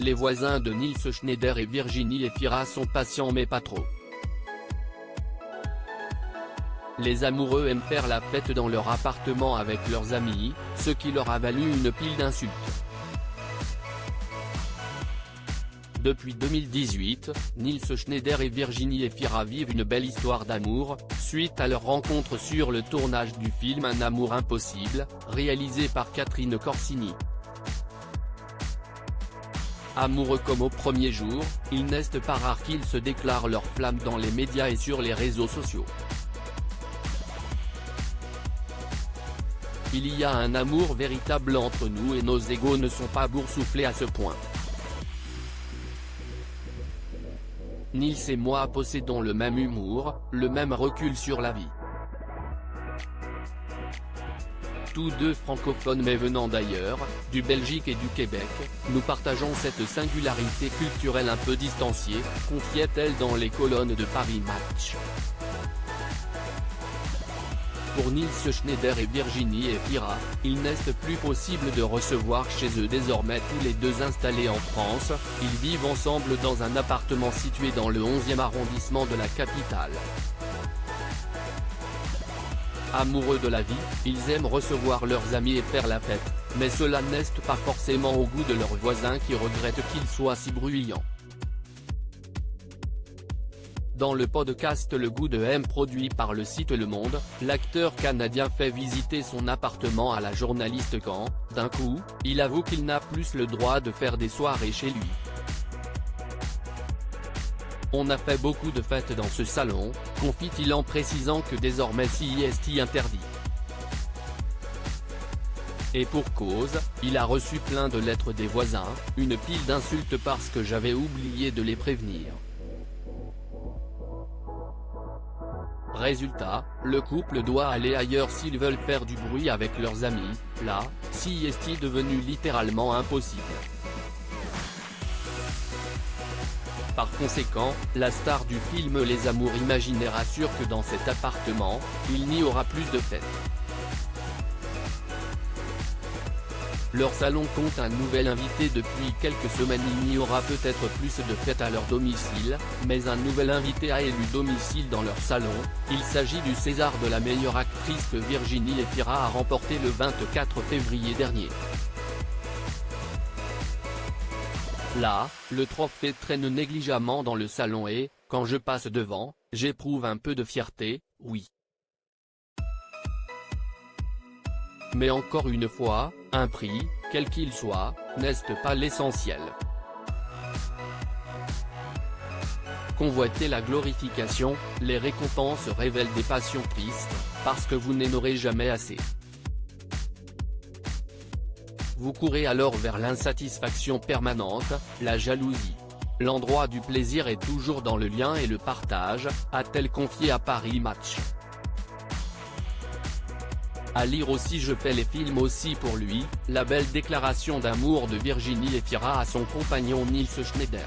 Les voisins de Nils Schneider et Virginie Efira sont patients mais pas trop. Les amoureux aiment faire la fête dans leur appartement avec leurs amis, ce qui leur a valu une pile d'insultes. Depuis 2018, Nils Schneider et Virginie Efira vivent une belle histoire d'amour, suite à leur rencontre sur le tournage du film Un amour impossible, réalisé par Catherine Corsini. Amoureux comme au premier jour, il n'est pas rare qu'ils se déclarent leur flamme dans les médias et sur les réseaux sociaux. Il y a un amour véritable entre nous et nos égos ne sont pas boursouflés à ce point. Nils et moi possédons le même humour, le même recul sur la vie. Tous deux francophones mais venant d'ailleurs, du Belgique et du Québec, nous partageons cette singularité culturelle un peu distanciée, confiait-elle dans les colonnes de Paris Match. Pour Nils Schneider et Virginie Efira, il n'est plus possible de recevoir chez eux désormais tous les deux installés en France, ils vivent ensemble dans un appartement situé dans le 11e arrondissement de la capitale. Amoureux de la vie, ils aiment recevoir leurs amis et faire la fête, mais cela n'est pas forcément au goût de leurs voisins qui regrettent qu'ils soient si bruyants. Dans le podcast Le Goût de M produit par le site Le Monde, l'acteur canadien fait visiter son appartement à la journaliste quand, d'un coup, il avoue qu'il n'a plus le droit de faire des soirées chez lui. On a fait beaucoup de fêtes dans ce salon, confie-t-il en précisant que désormais c'est interdit. Et pour cause, il a reçu plein de lettres des voisins, une pile d'insultes parce que j'avais oublié de les prévenir. Résultat, le couple doit aller ailleurs s'ils veulent faire du bruit avec leurs amis, là, c'est devenu littéralement impossible. Par conséquent, la star du film Les Amours imaginaires assure que dans cet appartement, il n'y aura plus de fêtes. Leur salon compte un nouvel invité depuis quelques semaines. Il n'y aura peut-être plus de fêtes à leur domicile, mais un nouvel invité a élu domicile dans leur salon. Il s'agit du César de la meilleure actrice que Virginie Efira a remporté le 24 février dernier. Là, le trophée traîne négligemment dans le salon et, quand je passe devant, j'éprouve un peu de fierté, oui. Mais encore une fois, un prix, quel qu'il soit, n'est pas l'essentiel. Convoitez la glorification, les récompenses révèlent des passions tristes, parce que vous n'en aurez jamais assez. Vous courez alors vers l'insatisfaction permanente, la jalousie. L'endroit du plaisir est toujours dans le lien et le partage, a-t-elle confié à Paris Match. À lire aussi Je fais les films aussi pour lui, la belle déclaration d'amour de Virginie Efira à son compagnon Nils Schneider.